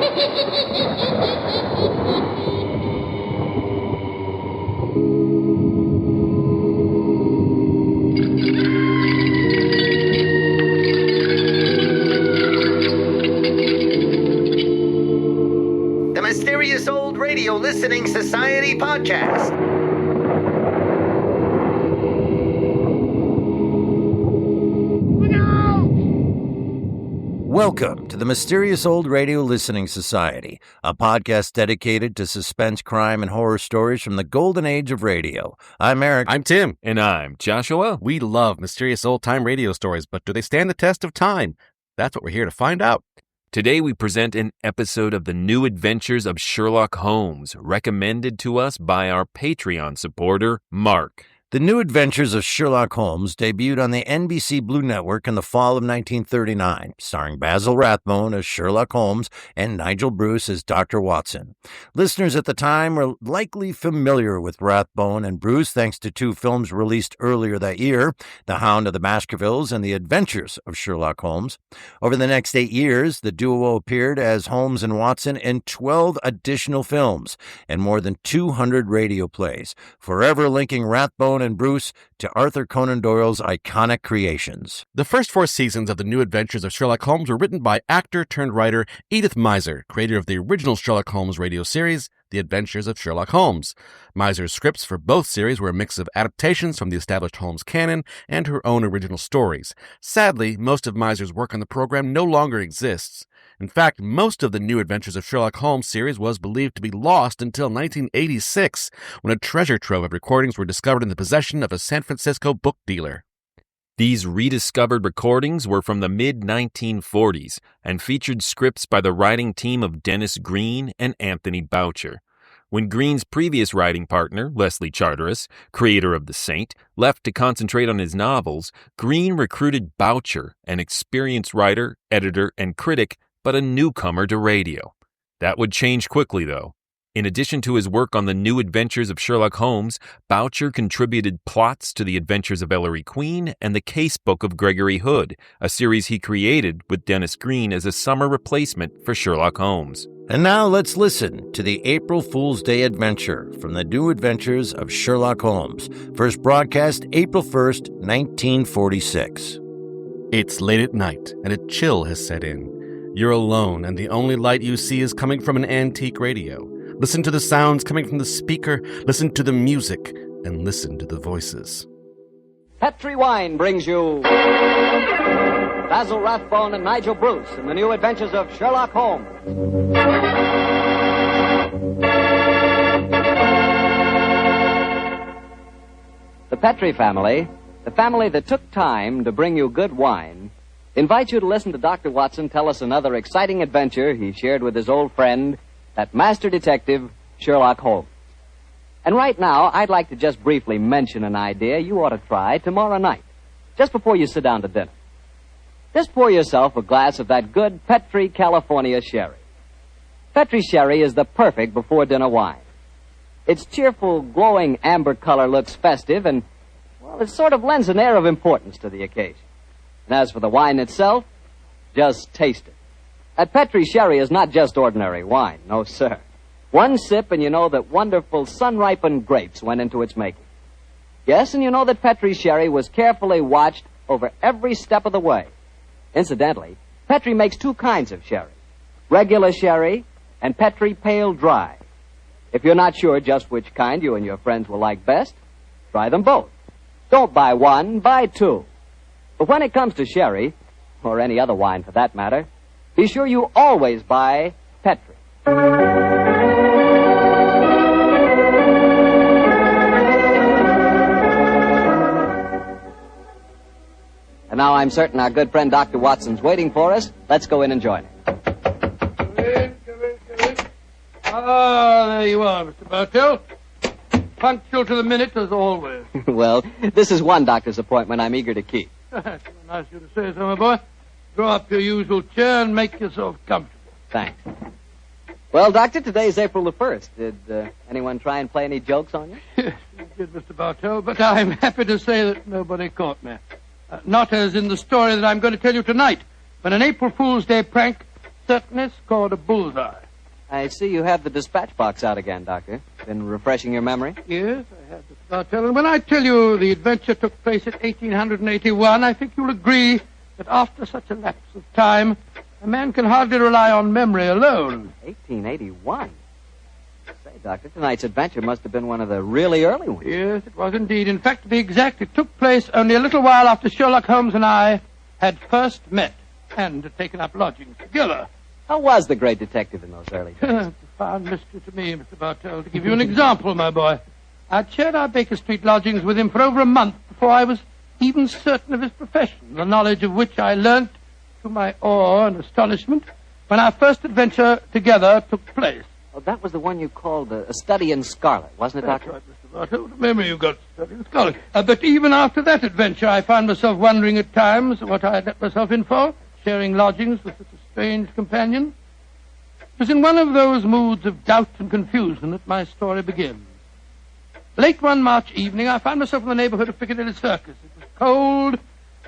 The Mysterious Old Radio Listening Society podcast. Welcome to the Mysterious Old Radio Listening Society, a podcast dedicated to suspense, crime, and horror stories from the golden age of radio. I'm Eric. I'm Tim. And I'm Joshua. We love mysterious old-time radio stories, but do they stand the test of time? That's what we're here to find out. Today we present an episode of The New Adventures of Sherlock Holmes, recommended to us by our Patreon supporter, Mark. The New Adventures of Sherlock Holmes debuted on the NBC Blue Network in the fall of 1939, starring Basil Rathbone as Sherlock Holmes and Nigel Bruce as Dr. Watson. Listeners at the time were likely familiar with Rathbone and Bruce thanks to two films released earlier that year, The Hound of the Baskervilles and The Adventures of Sherlock Holmes. Over the next 8 years, the duo appeared as Holmes and Watson in 12 additional films and more than 200 radio plays, forever linking Rathbone and Bruce to Arthur Conan Doyle's iconic creations. The first 4 seasons of The New Adventures of Sherlock Holmes were written by actor-turned-writer Edith Meiser, creator of the original Sherlock Holmes radio series, The Adventures of Sherlock Holmes. Meiser's scripts for both series were a mix of adaptations from the established Holmes canon and her own original stories. Sadly, most of Meiser's work on the program no longer exists. In fact, most of the New Adventures of Sherlock Holmes series was believed to be lost until 1986, when a treasure trove of recordings were discovered in the possession of a San Francisco book dealer. These rediscovered recordings were from the mid-1940s and featured scripts by the writing team of Dennis Green and Anthony Boucher. When Green's previous writing partner, Leslie Charteris, creator of The Saint, left to concentrate on his novels, Green recruited Boucher, an experienced writer, editor, and critic, but a newcomer to radio. That would change quickly, though. In addition to his work on The New Adventures of Sherlock Holmes, Boucher contributed plots to The Adventures of Ellery Queen and The Case Book of Gregory Hood, a series he created with Dennis Green as a summer replacement for Sherlock Holmes. And now let's listen to the April Fool's Day adventure from The New Adventures of Sherlock Holmes, first broadcast April 1st, 1946. It's late at night, and a chill has set in. You're alone, and the only light you see is coming from an antique radio. Listen to the sounds coming from the speaker, listen to the music, and listen to the voices. Petri Wine brings you Basil Rathbone and Nigel Bruce in The New Adventures of Sherlock Holmes. The Petri family, the family that took time to bring you good wine, invite you to listen to Dr. Watson tell us another exciting adventure he shared with his old friend, that master detective, Sherlock Holmes. And right now, I'd like to just briefly mention an idea you ought to try tomorrow night, just before you sit down to dinner. Just pour yourself a glass of that good Petri California sherry. Petri sherry is the perfect before-dinner wine. Its cheerful, glowing amber color looks festive and, well, it sort of lends an air of importance to the occasion. And as for the wine itself, just taste it. That Petri sherry is not just ordinary wine, no, sir. One sip and you know that wonderful sun-ripened grapes went into its making. Yes, and you know that Petri sherry was carefully watched over every step of the way. Incidentally, Petri makes 2 kinds of sherry, regular sherry and Petri Pale Dry. If you're not sure just which kind you and your friends will like best, try them both. Don't buy one, buy 2. But when it comes to sherry, or any other wine for that matter, be sure you always buy Petri. And now I'm certain our good friend Dr. Watson's waiting for us. Let's go in and join him. Come in. Ah, there you are, Mr. Bartell. Punctual to the minute, as always. Well, this is one doctor's appointment I'm eager to keep. Nice of you to say so, my boy. Draw up your usual chair and make yourself comfortable. Thanks. Well, Doctor, today's April the 1st. Did anyone try and play any jokes on you? Yes, you did, Mr. Bartell, but I'm happy to say that nobody caught me. Not as in the story that I'm going to tell you tonight, but an April Fool's Day prank certainly scored a bullseye. I see you have the dispatch box out again, Doctor. Been refreshing your memory? Yes, I have, Mr. Bartell. And when I tell you the adventure took place at 1881, I think you'll agree that after such a lapse of time, a man can hardly rely on memory alone. 1881? Say, Doctor, tonight's adventure must have been one of the really early ones. Yes, it was indeed. In fact, to be exact, it took place only a little while after Sherlock Holmes and I had first met and had taken up lodgings together. How was the great detective in those early days? It's a profound mystery to me, Mr. Bartell. To give you an example, my boy, I'd shared our Baker Street lodgings with him for over a month before I was even certain of his profession, the knowledge of which I learnt to my awe and astonishment when our first adventure together took place. Oh, that was the one you called A Study in Scarlet, wasn't it, That's Doctor? right, Mr. Bartell. What a memory you've got, Study in Scarlet. But even after that adventure, I found myself wondering at times what I had let myself in for, sharing lodgings with such a strange companion. It was in one of those moods of doubt and confusion that my story begins. Late one March evening, I found myself in the neighborhood of Piccadilly Circus. It was cold,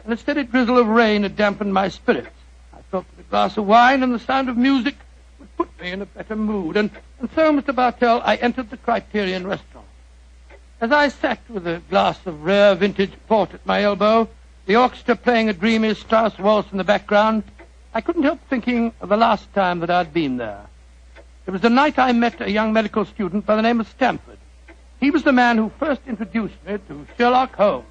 and a steady drizzle of rain had dampened my spirits. I thought that a glass of wine and the sound of music would put me in a better mood. And so, Mr. Bartell, I entered the Criterion restaurant. As I sat with a glass of rare vintage port at my elbow, the orchestra playing a dreamy Strauss waltz in the background, I couldn't help thinking of the last time that I'd been there. It was the night I met a young medical student by the name of Stamford. He was the man who first introduced me to Sherlock Holmes.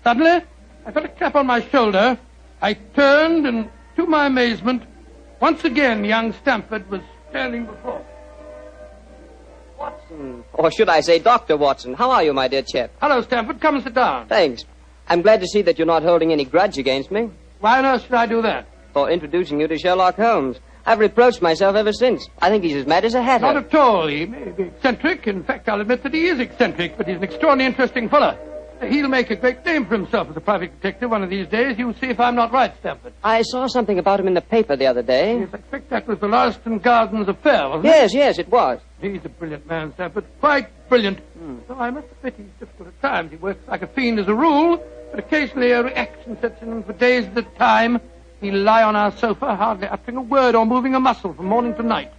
Suddenly, I felt a clap on my shoulder. I turned, and to my amazement, once again young Stamford was standing before me. Watson, or should I say Dr. Watson. How are you, my dear chap? Hello, Stamford. Come and sit down. Thanks. I'm glad to see that you're not holding any grudge against me Why on earth should I do that? for introducing you to Sherlock Holmes. I've reproached myself ever since. I think he's as mad as a hatter. Not at all. He may be eccentric. In fact, I'll admit that he is eccentric, but he's an extraordinarily interesting fellow. He'll make a great name for himself as a private detective one of these days. You'll see if I'm not right, Stamford. I saw something about him in the paper the other day. Yes, I expect that was the Lauriston Gardens affair, wasn't Yes, it was. it? He's a brilliant man, Stamford. Quite brilliant. Though I must admit he's difficult at times. He works like a fiend as a rule, but occasionally a reaction sets in, and for days at a time he'll lie on our sofa, hardly uttering a word or moving a muscle from morning to night.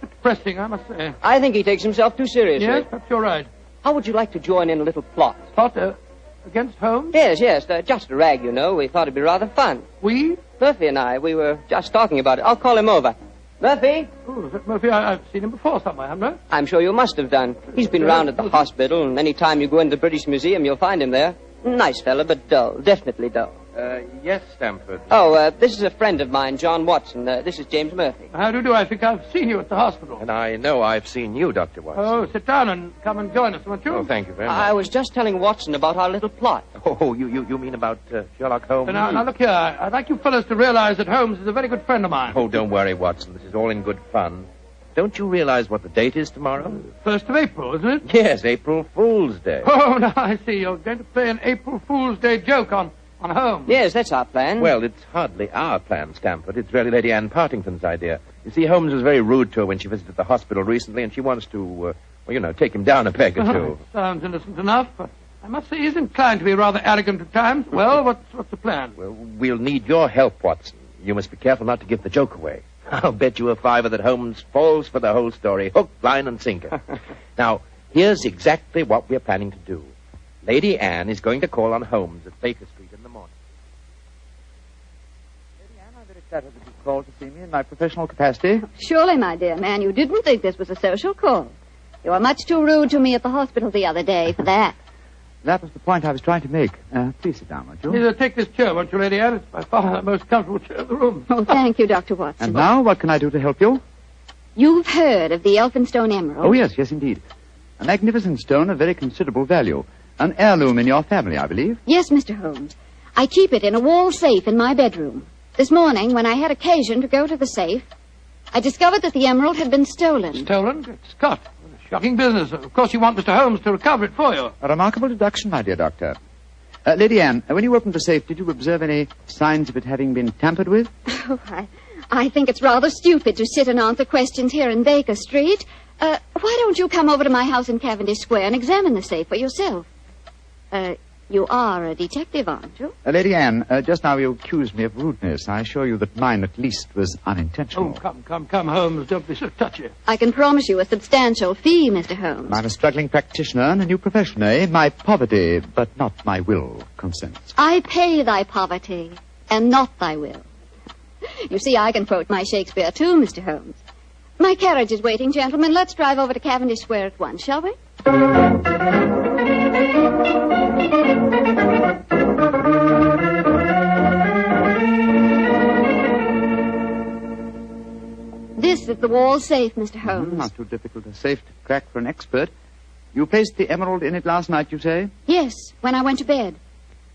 It's depressing, I must say. I think he takes himself too seriously. Yes, perhaps you're right. How would you like to join in a little plot? Plot against Holmes? Yes, just a rag, you know. We thought it'd be rather fun. We? Murphy and I, we were just talking about it. I'll call him over. Murphy? Oh, is that Murphy? I've seen him before somewhere, haven't I? I'm sure you must have done. He's been round at the hospital, and any time you go into the British Museum, you'll find him there. Nice fella, but dull. Definitely dull. Yes, Stamford. Oh, this is a friend of mine, John Watson. This is James Murphy. How do you do? I think I've seen you at the hospital. And I know I've seen you, Dr. Watson. Oh, sit down and come and join us, won't you? Oh, thank you very much. I was just telling Watson about our little plot. Oh, you mean about Sherlock Holmes? Now, look here. I'd like you fellows to realize that Holmes is a very good friend of mine. Oh, don't worry, Watson. This is all in good fun. Don't you realize what the date is tomorrow? 1st of April, isn't it? Yes, April Fool's Day. Oh, now I see. You're going to play an April Fool's Day joke on Holmes. Yes, that's our plan. Well, it's hardly our plan, Stamford. It's really Lady Anne Partington's idea. You see, Holmes was very rude to her when she visited the hospital recently, and she wants to, take him down a peg or two. Sounds innocent enough, but I must say he's inclined to be rather arrogant at times. Well, what's the plan? Well, we'll need your help, Watson. You must be careful not to give the joke away. I'll bet you a $5 that Holmes falls for the whole story, hook, line, and sinker. Now, here's exactly what we're planning to do. Lady Anne is going to call on Holmes at Baker Street in the morning. Lady Anne, I'm very flattered that you called to see me in my professional capacity. Surely, my dear man, you didn't think this was a social call. You were much too rude to me at the hospital the other day for that. That was the point I was trying to make. Please sit down, won't you? Take this chair, won't you, Lady Anne? It's by far the most comfortable chair in the room. Oh, thank you, Dr. Watson. And now, what can I do to help you? You've heard of the Elphinstone Emerald? Oh, yes, indeed. A magnificent stone of very considerable value. An heirloom in your family, I believe. Yes, Mr. Holmes. I keep it in a wall safe in my bedroom. This morning, when I had occasion to go to the safe, I discovered that the emerald had been stolen. Stolen? Good Scott. Shocking business. Of course, you want Mr. Holmes to recover it for you. A remarkable deduction, my dear doctor. Lady Anne, when you opened the safe, did you observe any signs of it having been tampered with? Oh, I think it's rather stupid to sit and answer questions here in Baker Street. Why don't you come over to my house in Cavendish Square and examine the safe for yourself? You are a detective, aren't you? Lady Anne, just now you accused me of rudeness. I assure you that mine, at least, was unintentional. Oh, come, Holmes. Don't be so touchy. I can promise you a substantial fee, Mr. Holmes. I'm a struggling practitioner and a new profession, eh? My poverty, but not my will, consents. I pay thy poverty, and not thy will. You see, I can quote my Shakespeare, too, Mr. Holmes. My carriage is waiting, gentlemen. Let's drive over to Cavendish Square at once, shall we? This is the wall safe, Mr. Holmes. Not too difficult a safe to crack for an expert. You placed the emerald in it last night, you say? Yes, when I went to bed.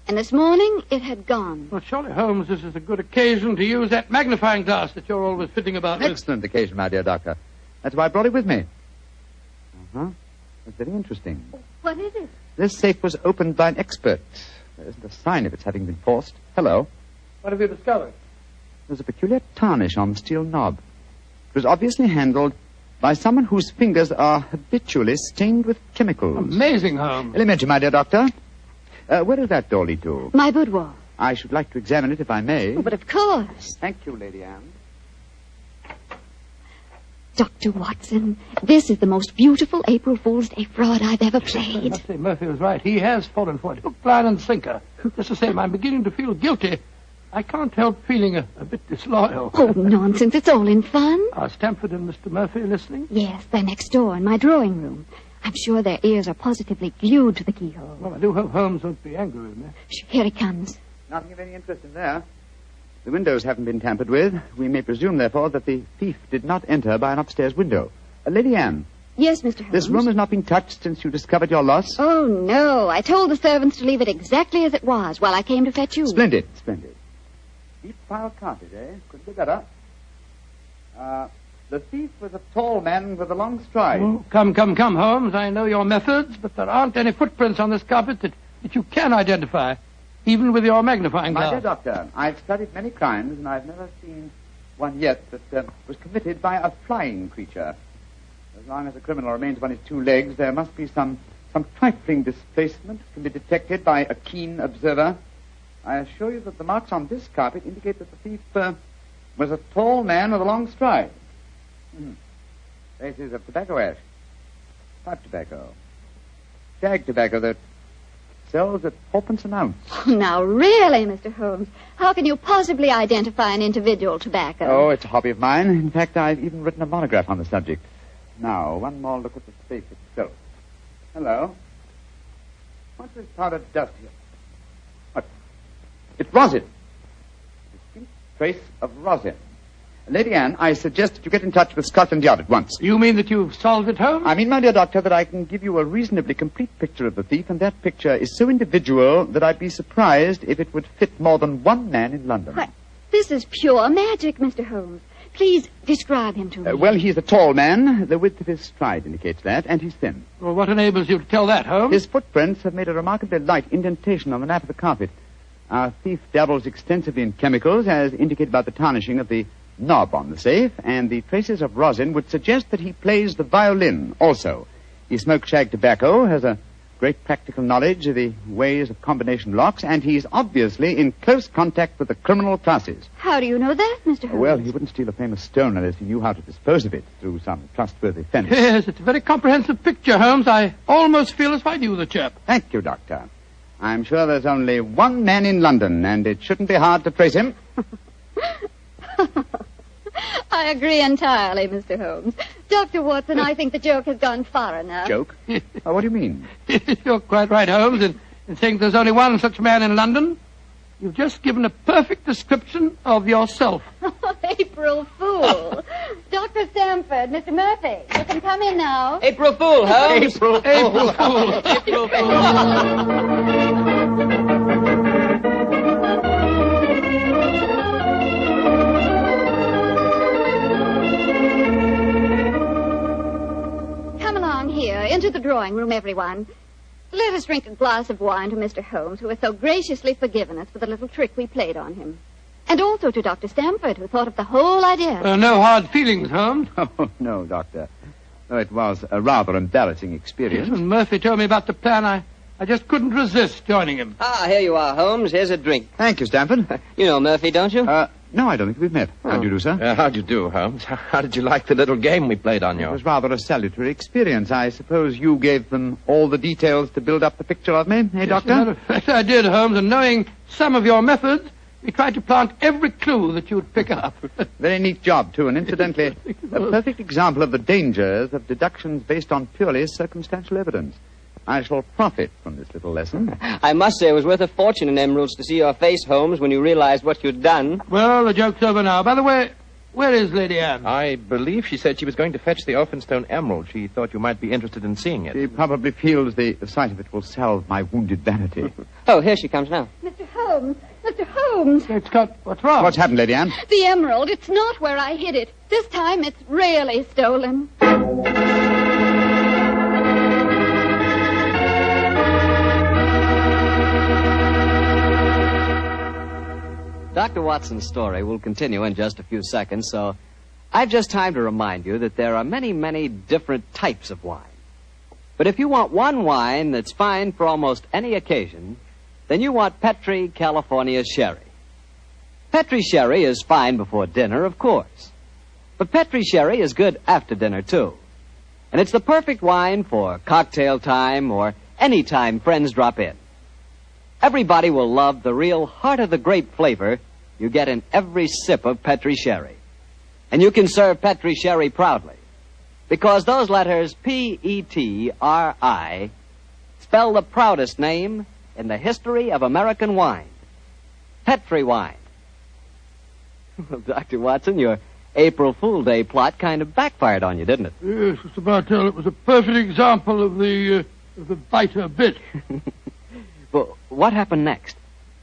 And this morning, it had gone. Well, surely, Holmes, this is a good occasion to use that magnifying glass that you're always fitting about with. Excellent occasion, my dear doctor. That's why I brought it with me. Uh-huh. That's very interesting. What is it? This safe was opened by an expert. There isn't a sign of its having been forced. Hello. What have you discovered? There's a peculiar tarnish on the steel knob. It was obviously handled by someone whose fingers are habitually stained with chemicals. Amazing, Holmes. Elementary, my dear doctor. Where does that door lead to? My boudoir. I should like to examine it if I may. Oh, but of course. Thank you, Lady Anne. Dr. Watson, this is the most beautiful April Fool's Day fraud I've ever I played. must say, Murphy was right. He has fallen for it. Hook, line, and sinker. Just the same, I'm beginning to feel guilty. I can't help feeling a bit disloyal. Oh, nonsense. It's all in fun. Are Stamford and Mr. Murphy listening? Yes, they're next door in my drawing room. I'm sure their ears are positively glued to the keyhole. Well, I do hope Holmes won't be angry with me. Shh, here he comes. Nothing of any interest in there. The windows haven't been tampered with. We may presume, therefore, that the thief did not enter by an upstairs window. Lady Anne. Yes, Mr. Holmes. This room has not been touched since you discovered your loss? Oh, no. I told the servants to leave it exactly as it was while I came to fetch you. Splendid, splendid. Deep pile carpet, eh? Couldn't be better. The thief was a tall man with a long stride. Oh, come, Holmes. I know your methods, but there aren't any footprints on this carpet that you can identify, even with your magnifying glass. My dear doctor, I've studied many crimes, and I've never seen one yet that was committed by a flying creature. As long as a criminal remains on his two legs, there must be some trifling displacement can be detected by a keen observer. I assure you that the marks on this carpet indicate that the thief was a tall man with a long stride. Traces of tobacco ash, pipe tobacco, shag tobacco that sells at 4p an ounce. Now, really, Mr. Holmes, how can you possibly identify an individual tobacco? Oh, it's a hobby of mine. In fact, I've even written a monograph on the subject. Now, one more look at the safe itself. Hello. What's this powdered dust here? What? It's rosin. Distinct trace of rosin. Lady Anne, I suggest that you get in touch with Scotland Yard at once. You mean that you've solved it, Holmes? I mean, my dear doctor, that I can give you a reasonably complete picture of the thief, and that picture is so individual that I'd be surprised if it would fit more than one man in London. But this is pure magic, Mr. Holmes. Please describe him to me. Well, he's a tall man. The width of his stride indicates that, and he's thin. Well, what enables you to tell that, Holmes? His footprints have made a remarkably light indentation on the nap of the carpet. Our thief dabbles extensively in chemicals, as indicated by the tarnishing of the knob on the safe, and the traces of rosin would suggest that he plays the violin also. He smokes shag tobacco, has a great practical knowledge of the ways of combination locks, and he's obviously in close contact with the criminal classes. How do you know that, Mr. Holmes? Well, he wouldn't steal a famous stone unless he knew how to dispose of it through some trustworthy fence. Yes, it's a very comprehensive picture, Holmes. I almost feel as if I knew the chap. Thank you, Doctor. I'm sure there's only one man in London, and it shouldn't be hard to trace him. I agree entirely, Mr. Holmes. Dr. Watson, I think the joke has gone far enough. Joke? What do you mean? You're quite right, Holmes, in saying there's only one such man in London. You've just given a perfect description of yourself. April Fool. Dr. Stamford, Mr. Murphy, you can come in now. April Fool, Holmes. April Fool. April Fool. Here, into the drawing room, everyone. Let us drink a glass of wine to Mr. Holmes, who has so graciously forgiven us for the little trick we played on him. And also to Dr. Stamford, who thought of the whole idea. No hard feelings, Holmes. Oh, no, Doctor. No, it was a rather embarrassing experience. Yes, when Murphy told me about the plan, I I just couldn't resist joining him. Ah, here you are, Holmes. Here's a drink. Thank you, Stamford. You know Murphy, don't you? No, I don't think we've met. How do you do, sir? How do you do, Holmes? How did you like the little game we played on you? It was rather a salutary experience. I suppose you gave them all the details to build up the picture of me, eh, Doctor? As a matter of fact, I did, Holmes, and knowing some of your methods, we tried to plant every clue that you'd pick up. Very neat job, too, and incidentally, a perfect example of the dangers of deductions based on purely circumstantial evidence. I shall profit from this little lesson. I must say it was worth a fortune in emeralds to see your face, Holmes, when you realized what you'd done. Well, the joke's over now. By the way, where is Lady Anne? I believe she said she was going to fetch the Elphinstone emerald. She thought you might be interested in seeing it. She probably feels the sight of it will salve my wounded vanity. Oh, here she comes now. Mr. Holmes! Mr. Holmes! It's got... What's wrong? What's happened, Lady Anne? The emerald. It's not where I hid it. This time it's really stolen. Dr. Watson's story will continue in just a few seconds, so I've just time to remind you that there are many, many different types of wine. But if you want one wine that's fine for almost any occasion, then you want Petri California Sherry. Petri Sherry is fine before dinner, of course. But Petri Sherry is good after dinner, too. And it's the perfect wine for cocktail time or any time friends drop in. Everybody will love the real heart-of-the-grape flavor you get in every sip of Petri Sherry. And you can serve Petri Sherry proudly, because those letters P-E-T-R-I spell the proudest name in the history of American wine. Petri wine. Well, Dr. Watson, your April Fool Day plot kind of backfired on you, didn't it? Yes, Mr. Bartell, it was a perfect example of the biter bit. Well, what happened next?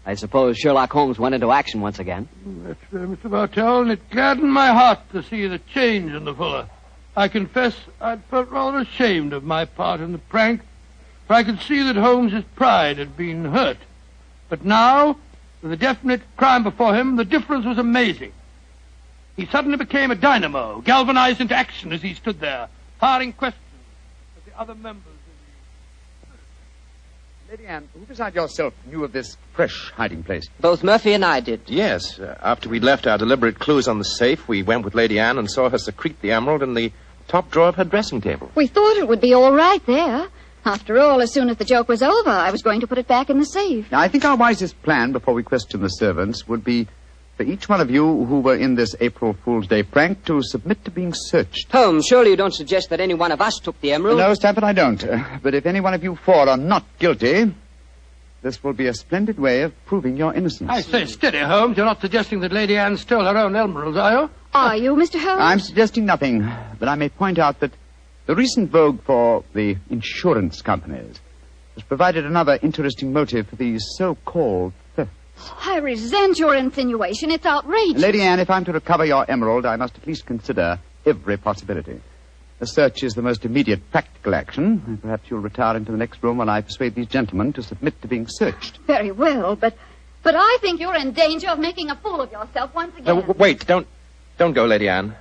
I suppose Sherlock Holmes went into action once again. That's fair, Mr. Bartell, and it gladdened my heart to see the change in the Fuller. I confess I'd felt rather ashamed of my part in the prank, for I could see that Holmes's pride had been hurt. But now, with a definite crime before him, the difference was amazing. He suddenly became a dynamo, galvanized into action as he stood there, firing questions at the other members. Lady Anne, who beside yourself knew of this fresh hiding place? Both Murphy and I did. Yes. After we'd left our deliberate clues on the safe, we went with Lady Anne and saw her secrete the emerald in the top drawer of her dressing table. We thought it would be all right there. After all, as soon as the joke was over, I was going to put it back in the safe. Now, I think our wisest plan before we question the servants would be for each one of you who were in this April Fool's Day prank to submit to being searched. Holmes, surely you don't suggest that any one of us took the emerald? No, Stamford, I don't. But if any one of you four are not guilty, this will be a splendid way of proving your innocence. I say, steady, Holmes. You're not suggesting that Lady Anne stole her own emeralds, are you? Are you, Mr. Holmes? I'm suggesting nothing, but I may point out that the recent vogue for the insurance companies has provided another interesting motive for these so-called thefts. I resent your insinuation. It's outrageous. Lady Anne, if I'm to recover your emerald, I must at least consider every possibility. A search is the most immediate practical action, and perhaps you'll retire into the next room while I persuade these gentlemen to submit to being searched. Very well, but I think you're in danger of making a fool of yourself once again. Wait, don't go, Lady Anne.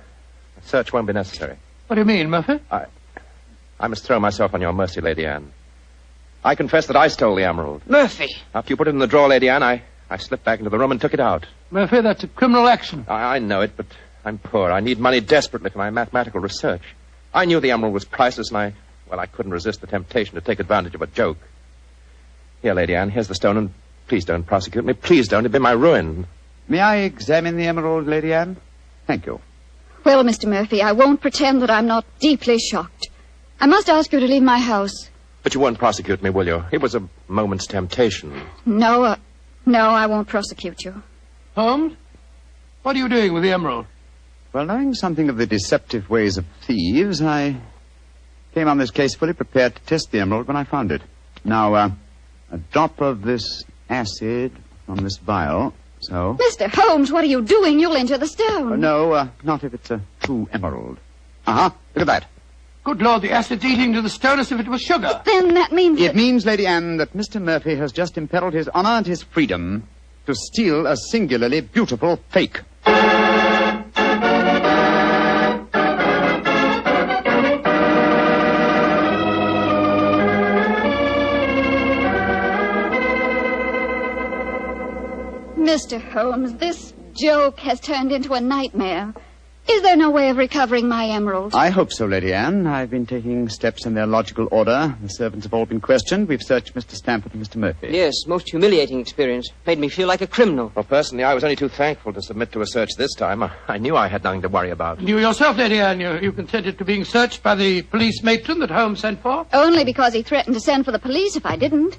A search won't be necessary. What do you mean, Murphy? I must throw myself on your mercy, Lady Anne. I confess that I stole the emerald. Murphy! After you put it in the drawer, Lady Anne, I slipped back into the room and took it out. Murphy, that's a criminal action. I know it, but I'm poor. I need money desperately for my mathematical research. I knew the emerald was priceless, and I couldn't resist the temptation to take advantage of a joke. Here, Lady Anne, here's the stone, and please don't prosecute me. Please don't. It'd be my ruin. May I examine the emerald, Lady Anne? Thank you. Well, Mr. Murphy, I won't pretend that I'm not deeply shocked. I must ask you to leave my house. But you won't prosecute me, will you? It was a moment's temptation. No, I won't prosecute you. Holmes, what are you doing with the emerald? Well, knowing something of the deceptive ways of thieves, I came on this case fully prepared to test the emerald when I found it. Now, a drop of this acid from this vial, so... Mr. Holmes, what are you doing? You'll injure the stone. No, not if it's a true emerald. Uh-huh, look at that. Good Lord, the acid's eating to the stone as if it was sugar. Then that means... It means, Lady Anne, that Mr. Murphy has just imperiled his honor and his freedom to steal a singularly beautiful fake. Mr. Holmes, this joke has turned into a nightmare. Is there no way of recovering my emeralds? I hope so, Lady Anne. I've been taking steps in their logical order. The servants have all been questioned. We've searched Mr. Stamford and Mr. Murphy. Yes, most humiliating experience. Made me feel like a criminal. Well, personally, I was only too thankful to submit to a search this time. I knew I had nothing to worry about. And you yourself, Lady Anne, you consented to being searched by the police matron that Holmes sent for? Only because he threatened to send for the police if I didn't.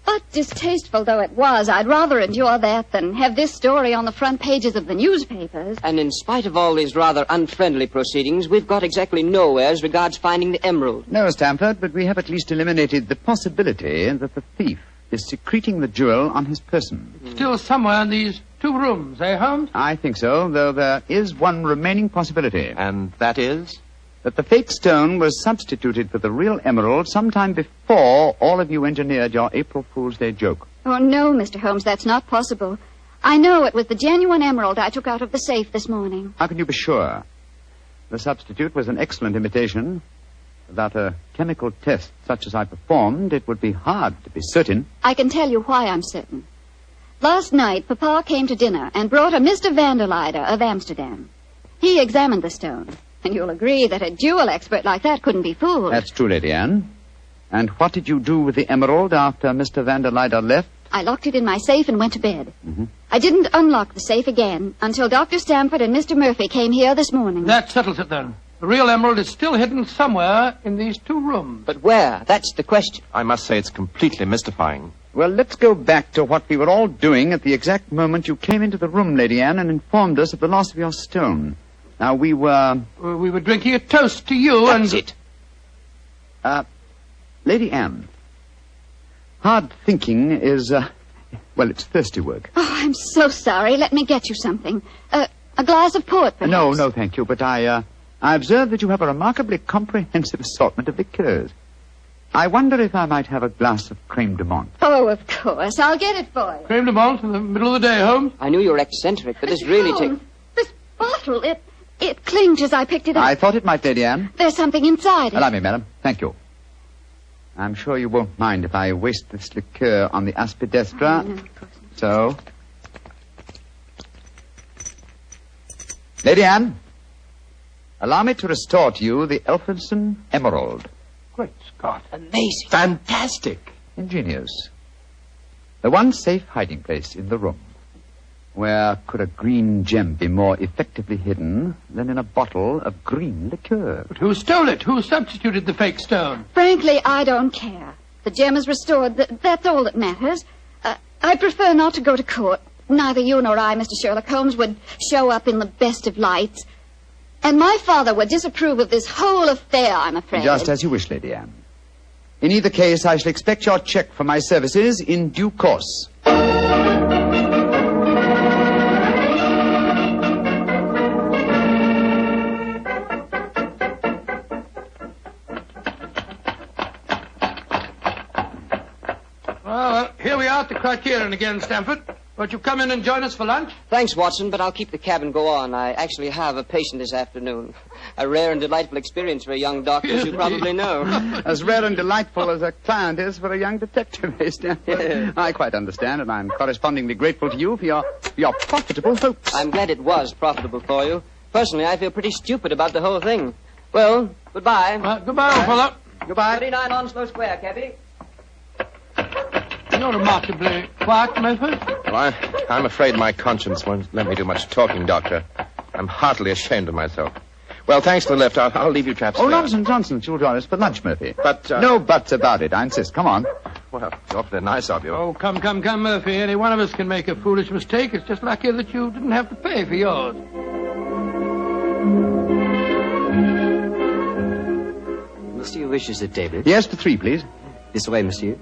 But distasteful though it was, I'd rather endure that than have this story on the front pages of the newspapers. And in spite of all these rather unfriendly proceedings, we've got exactly nowhere as regards finding the emerald. No, Stamford, but we have at least eliminated the possibility that the thief is secreting the jewel on his person. Still somewhere in these 2 rooms, eh, Holmes? I think so, though there is one remaining possibility. And that is? That the fake stone was substituted for the real emerald sometime before all of you engineered your April Fool's Day joke. Oh, no, Mr. Holmes, that's not possible. I know it was the genuine emerald I took out of the safe this morning. How can you be sure? The substitute was an excellent imitation. Without a chemical test such as I performed, it would be hard to be certain. I can tell you why I'm certain. Last night, Papa came to dinner and brought a Mr. Vanderleider of Amsterdam. He examined the stone. And you'll agree that a jewel expert like that couldn't be fooled. That's true, Lady Anne. And what did you do with the emerald after Mr. Vanderleider left? I locked it in my safe and went to bed. I didn't unlock the safe again until Dr. Stamford and Mr. Murphy came here this morning. That settles it, then. The real emerald is still hidden somewhere in these 2 rooms. But where? That's the question. I must say it's completely mystifying. Well, let's go back to what we were all doing at the exact moment you came into the room, Lady Anne, and informed us of the loss of your stone. Now, we were... We were drinking a toast to you That's and... it. Lady Anne, hard thinking is, well, it's thirsty work. Oh, I'm so sorry. Let me get you something. A glass of port, perhaps. No, thank you, but I observe that you have a remarkably comprehensive assortment of liqueurs. I wonder if I might have a glass of creme de menthe. Oh, of course. I'll get it for you. Creme de menthe in the middle of the day, Holmes. I knew you were eccentric, but this really takes... This bottle, it clinked as I picked it up. I thought it might, Lady Anne. There's something inside it. Allow me, madam. Thank you. I'm sure you won't mind if I waste this liqueur on the aspidestra. No, of course not. So... Lady Anne, allow me to restore to you the Elphinstone Emerald. Great Scott. Amazing. Fantastic. Ingenious. The one safe hiding place in the room. Where could a green gem be more effectively hidden than in a bottle of green liqueur? But who stole it? Who substituted the fake stone? Frankly, I don't care. The gem is restored. That's all that matters. I prefer not to go to court. Neither you nor I, Mr. Sherlock Holmes, would show up in the best of lights. And my father would disapprove of this whole affair, I'm afraid. Just as you wish, Lady Anne. In either case, I shall expect your check for my services in due course. Well, here we are at the Criterion again, Stamford. Won't you come in and join us for lunch? Thanks, Watson, but I'll keep the cab and go on. I actually have a patient this afternoon. A rare and delightful experience for a young doctor, as you probably know. As rare and delightful as a client is for a young detective, eh, Stanford? I quite understand, and I'm correspondingly grateful to you for your profitable hopes. I'm glad it was profitable for you. Personally, I feel pretty stupid about the whole thing. Well, goodbye. Goodbye, old fellow. Goodbye. 39 Onslow Square, cabby. You're remarkably quiet, Murphy. Well, I'm afraid my conscience won't let me do much talking, Doctor. I'm heartily ashamed of myself. Well, thanks for the lift. I'll leave you chaps. Oh, nonsense. You'll join us for lunch, Murphy. But, No buts about it. I insist. Come on. Well, it's awfully nice of you. Oh, come, Murphy. Any one of us can make a foolish mistake. It's just lucky that you didn't have to pay for yours. Monsieur wishes a table. Yes, for 3, please. This way, monsieur.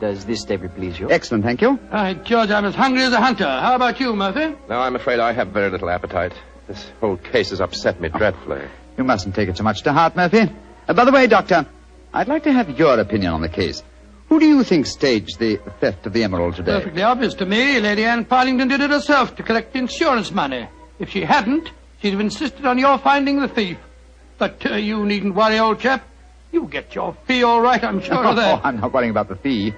Does this table please you? Excellent, thank you. George, I'm as hungry as a hunter. How about you, Murphy? No, I'm afraid I have very little appetite. This whole case has upset me dreadfully. You mustn't take it so much to heart, Murphy. By the way, Doctor, I'd like to have your opinion on the case. Who do you think staged the theft of the emerald today? Perfectly obvious to me. Lady Anne Partington did it herself to collect insurance money. If she hadn't, she'd have insisted on your finding the thief. But you needn't worry, old chap. You get your fee all right, I'm sure of that. Oh, I'm not worrying about the fee.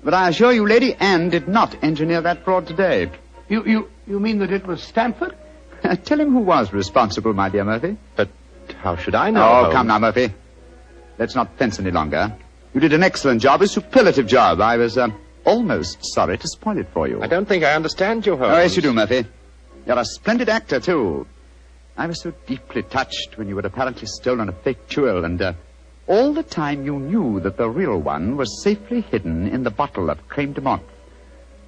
But I assure you, Lady Anne did not engineer that fraud today. You mean that it was Stamford? Tell him who was responsible, my dear Murphy. But how should I know? Oh, Holmes? come now, Murphy. Let's not fence any longer. You did an excellent job, a superlative job. I was almost sorry to spoil it for you. I don't think I understand you, Holmes. Oh, yes, you do, Murphy. You're a splendid actor, too. I was so deeply touched when you had apparently stolen a fake jewel, and all the time you knew that the real one was safely hidden in the bottle of creme de menthe,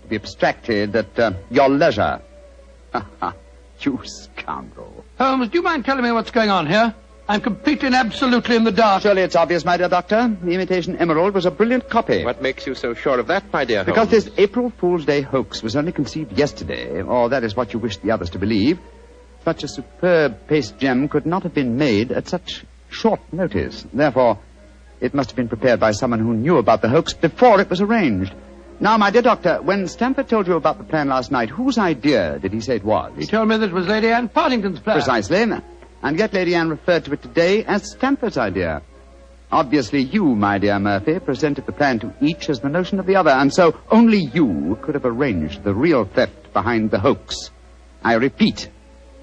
to be abstracted at your leisure. You scoundrel. Holmes, do you mind telling me what's going on here? I'm completely and absolutely in the dark. Surely it's obvious, my dear doctor. The imitation emerald was a brilliant copy. What makes you so sure of that, my dear Holmes? Because this April Fool's Day hoax was only conceived yesterday, or that is what you wish the others to believe. Such a superb paste gem could not have been made at such short notice. Therefore, it must have been prepared by someone who knew about the hoax before it was arranged. Now, my dear doctor, when Stamford told you about the plan last night, whose idea did he say it was? He told me that it was Lady Anne Partington's plan. Precisely. And yet Lady Anne referred to it today as Stamford's idea. Obviously, you, my dear Murphy, presented the plan to each as the notion of the other, and so only you could have arranged the real theft behind the hoax. I repeat,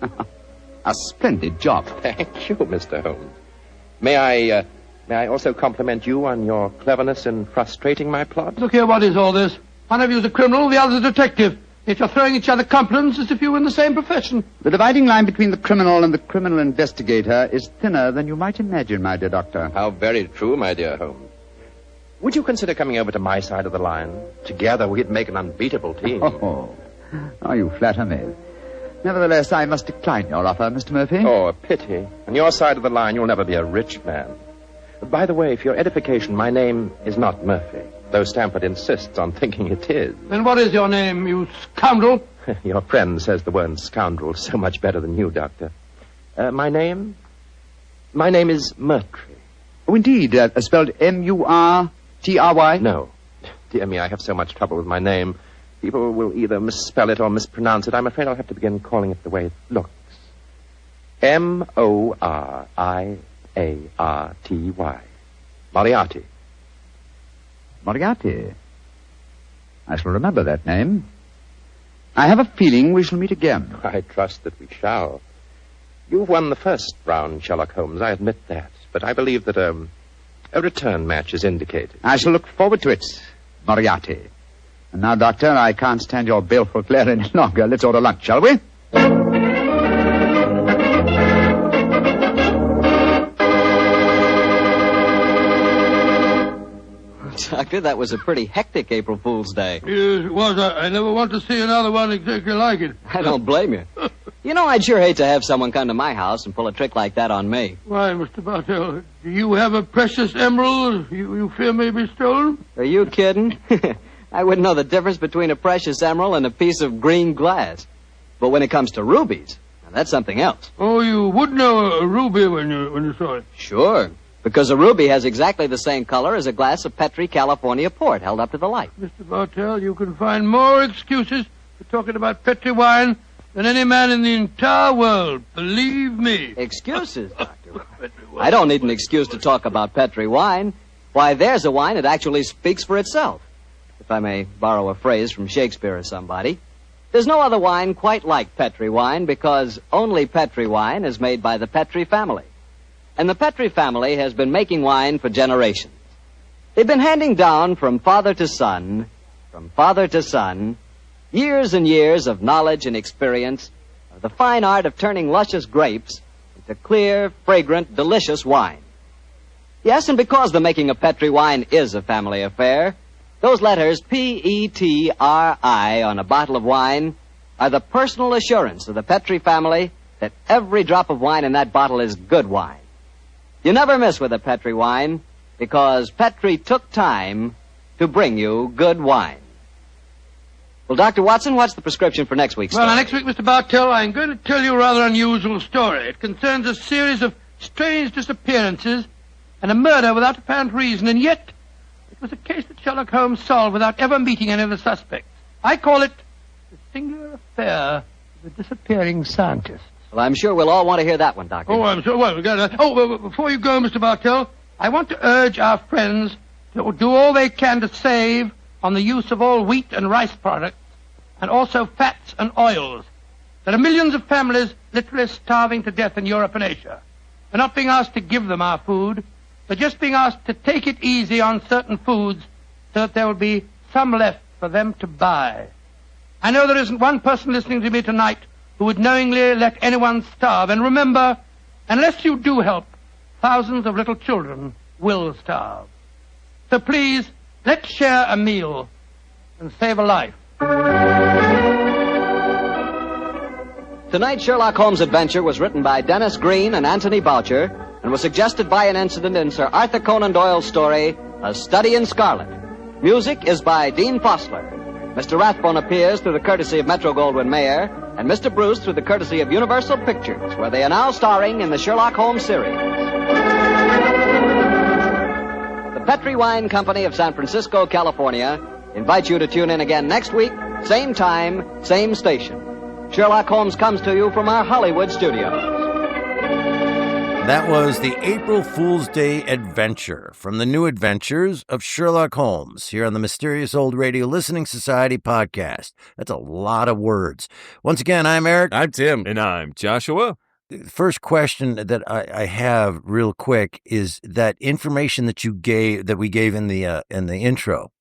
a splendid job. Thank you, Mr. Holmes. May I also compliment you on your cleverness in frustrating my plot? Look here, what is all this? One of you is a criminal, the other is a detective. Yet you're throwing each other compliments as if you were in the same profession. The dividing line between the criminal and the criminal investigator is thinner than you might imagine, my dear doctor. How very true, my dear Holmes. Would you consider coming over to my side of the line? Together we'd make an unbeatable team. Oh, you flatter me. Nevertheless, I must decline your offer, Mr. Murphy. Oh, a pity. On your side of the line, you'll never be a rich man. By the way, for your edification, my name is not Murphy, though Stamford insists on thinking it is. Then what is your name, you scoundrel? Your friend says the word scoundrel so much better than you, Doctor. My name is Murtry. Oh, indeed. Spelled M-U-R-T-R-Y? No. Dear me, I have so much trouble with my name. People will either misspell it or mispronounce it. I'm afraid I'll have to begin calling it the way it looks. M-O-R-I-A-R-T-Y. Moriarty. Moriarty. I shall remember that name. I have a feeling we shall meet again. I trust that we shall. You've won the first round, Sherlock Holmes, I admit that. But I believe that a return match is indicated. I shall look forward to it, Moriarty. And now, Doctor, I can't stand your baleful glare any longer. Let's order lunch, shall we? Doctor, that was a pretty hectic April Fool's Day. Yes, it was. I never want to see another one exactly like it. I don't blame you. You know, I'd sure hate to have someone come to my house and pull a trick like that on me. Why, Mr. Bartell, do you have a precious emerald you fear may be stolen? Are you kidding? I wouldn't know the difference between a precious emerald and a piece of green glass. But when it comes to rubies, now that's something else. Oh, you would know a ruby when you saw it? Sure, because a ruby has exactly the same color as a glass of Petri California port held up to the light. Mr. Bartell, you can find more excuses for talking about Petri wine than any man in the entire world. Believe me. Excuses, Doctor? I don't need an excuse to talk about Petri wine. Why, there's a wine that actually speaks for itself. If I may borrow a phrase from Shakespeare or somebody. There's no other wine quite like Petri wine because only Petri wine is made by the Petri family. And the Petri family has been making wine for generations. They've been handing down from father to son, years and years of knowledge and experience of the fine art of turning luscious grapes into clear, fragrant, delicious wine. Yes, and because the making of Petri wine is a family affair, those letters P-E-T-R-I on a bottle of wine are the personal assurance of the Petri family that every drop of wine in that bottle is good wine. You never miss with a Petri wine because Petri took time to bring you good wine. Well, Dr. Watson, what's the prescription for next week's story? Well, next week, Mr. Bartell, I'm going to tell you a rather unusual story. It concerns a series of strange disappearances and a murder without apparent reason, and yet it was a case that Sherlock Holmes solved without ever meeting any of the suspects. I call it the singular affair of the disappearing scientist. Well, I'm sure we'll all want to hear that one, Doctor. Oh, I'm sure. Well, before you go, Mr. Bartell, I want to urge our friends to do all they can to save on the use of all wheat and rice products, and also fats and oils. There are millions of families literally starving to death in Europe and Asia. We're not being asked to give them our food. We're just being asked to take it easy on certain foods so that there will be some left for them to buy. I know there isn't one person listening to me tonight who would knowingly let anyone starve. And remember, unless you do help, thousands of little children will starve. So please, let's share a meal and save a life. Tonight's Sherlock Holmes adventure was written by Dennis Green and Anthony Boucher and was suggested by an incident in Sir Arthur Conan Doyle's story, A Study in Scarlet. Music is by Dean Fossler. Mr. Rathbone appears through the courtesy of Metro-Goldwyn-Mayer, and Mr. Bruce through the courtesy of Universal Pictures, where they are now starring in the Sherlock Holmes series. The Petri Wine Company of San Francisco, California, invites you to tune in again next week, same time, same station. Sherlock Holmes comes to you from our Hollywood studios. That was the April Fool's Day adventure from the New Adventures of Sherlock Holmes here on the Mysterious Old Radio Listening Society podcast. That's a lot of words. Once again, I'm Eric. I'm Tim. And I'm Joshua. The first question that I have real quick is that information that we gave in the intro.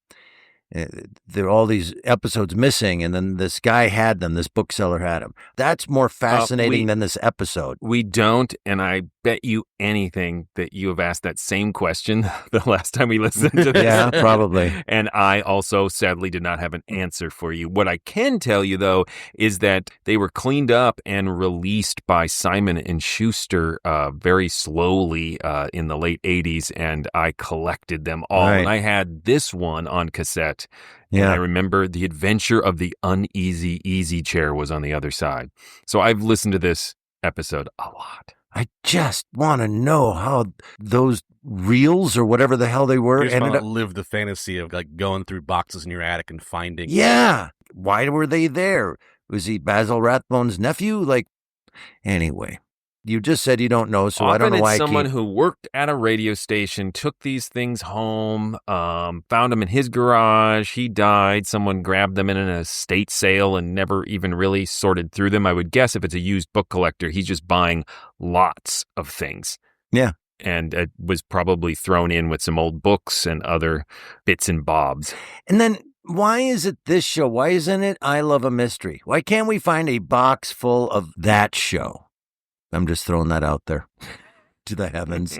There are all these episodes missing, and then this guy had them, this bookseller had them. That's more fascinating than this episode. We don't, and I bet you anything that you have asked that same question the last time we listened to this. Yeah, probably. And I also, sadly, did not have an answer for you. What I can tell you, though, is that they were cleaned up and released by Simon & Schuster very slowly in the late 80s, and I collected them all. Right. And I had this one on cassette. Yeah. And I remember The Adventure of the Uneasy Easy Chair was on the other side. So I've listened to this episode a lot. I just want to know how those reels or whatever the hell they were You just ended want up. to live the fantasy of like going through boxes in your attic and finding. Yeah. Why were they there? Was he Basil Rathbone's nephew? Like, anyway. You just said you don't know, so I don't know why it's someone I keep... who worked at a radio station, took these things home, found them in his garage. He died. Someone grabbed them in an estate sale and never even really sorted through them. I would guess if it's a used book collector, he's just buying lots of things. Yeah. And it was probably thrown in with some old books and other bits and bobs. And then why is it this show? Why isn't it I Love a Mystery? Why can't we find a box full of that show? I'm just throwing that out there to the heavens.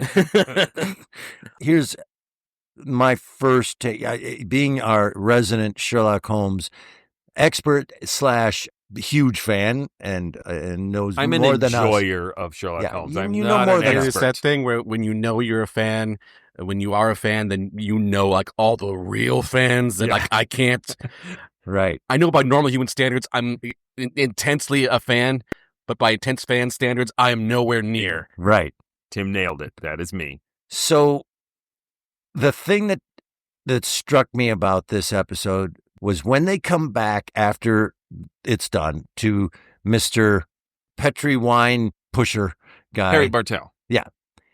Here's my first take. Being our resident Sherlock Holmes expert / huge fan and knows I'm more an than us. enjoyer of Sherlock Holmes. I'm you know not more an than It's expert. that thing where when you know you're a fan, when you are a fan, then you know like all the real fans that like I can't. Right. I know by normal human standards, I'm intensely a fan, but by intense fan standards, I am nowhere near. Right. Tim nailed it. That is me. So the thing that struck me about this episode was when they come back after it's done to Mr. Petri Wine Pusher guy. Harry Bartell. Yeah.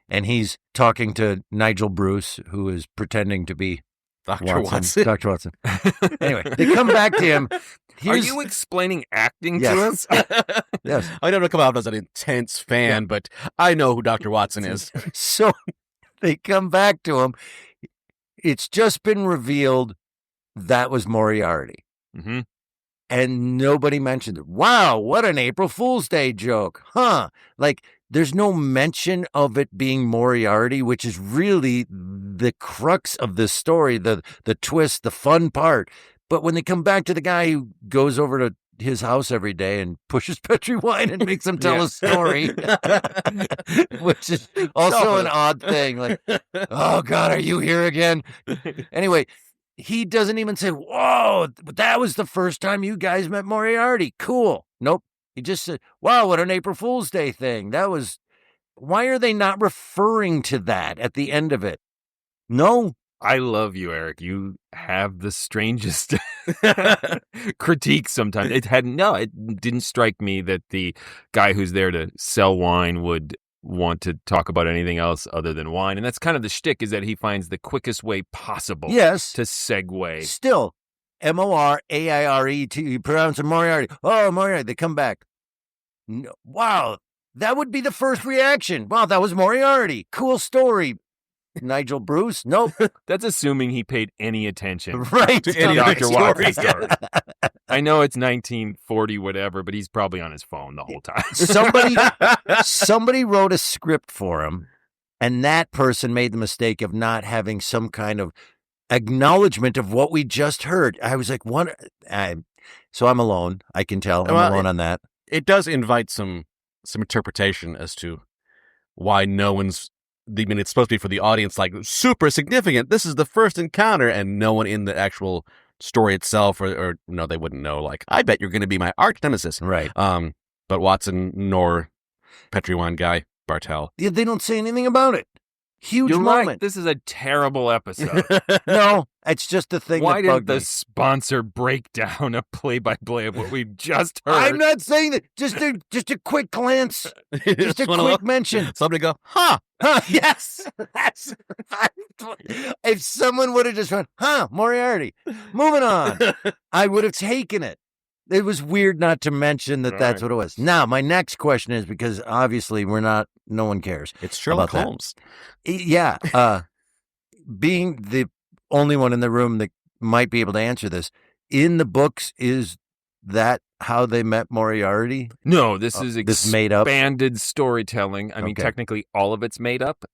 And he's talking to Nigel Bruce, who is pretending to be Dr. Watson. Dr. Watson. Anyway, they come back to him. Are you explaining acting Yes. to us? Yes. I don't come out as an intense fan, but I know who Dr. Watson is. So they come back to him. It's just been revealed that was Moriarty. Mm-hmm. And nobody mentioned it. Wow, what an April Fool's Day joke. Huh? Like, there's no mention of it being Moriarty, which is really the crux of this story, the twist, the fun part. But when they come back to the guy who goes over to his house every day and pushes Petri wine and makes him tell a story, which is also an odd thing. Like, oh, God, are you here again? Anyway, he doesn't even say, whoa, that was the first time you guys met Moriarty. Cool. Nope. He just said, wow, what an April Fool's Day thing. That was, why are they not referring to that at the end of it? No. I love you, Eric. You have the strangest critique sometimes. It didn't strike me that the guy who's there to sell wine would want to talk about anything else other than wine. And that's kind of the shtick, is that he finds the quickest way possible Yes. to segue. Still, Moriare, you pronounce it Moriarty. Oh, Moriarty. They come back. No, wow, that would be the first reaction. Wow, that was Moriarty. Cool story. Nigel Bruce? Nope. That's assuming he paid any attention Right. to any Dr. Watson story. I know it's 1940 whatever, but he's probably on his phone the whole time. Somebody wrote a script for him, and that person made the mistake of not having some kind of acknowledgement of what we just heard. I was like, what? So I'm alone. I can tell. I'm alone on that. It does invite some interpretation as to why no one's. I mean, it's supposed to be for the audience, like, super significant. This is the first encounter, and no one in the actual story itself, or no, they wouldn't know. Like, I bet you're going to be my arch nemesis, Right. But Watson nor Petri wine guy Bartell. Yeah, they don't say anything about it. Huge You're moment. right. This is a terrible episode. No, it's just the thing. Why that didn't bugged the me. sponsor break down a play-by-play of what we've just heard? I'm not saying that. Just a quick glance. Just a quick mention. Somebody go, huh? Huh, yes. If someone would have just went, Moriarty, moving on, I would have taken it. It was weird not to mention that that's what it was. Now, my next question is, because obviously no one cares. It's Sherlock about that. Holmes. Yeah. Being the only one in the room that might be able to answer this, in the books, is that how they met Moriarty? No, this is this made up? expanded storytelling. I mean, Okay. technically, all of it's made up.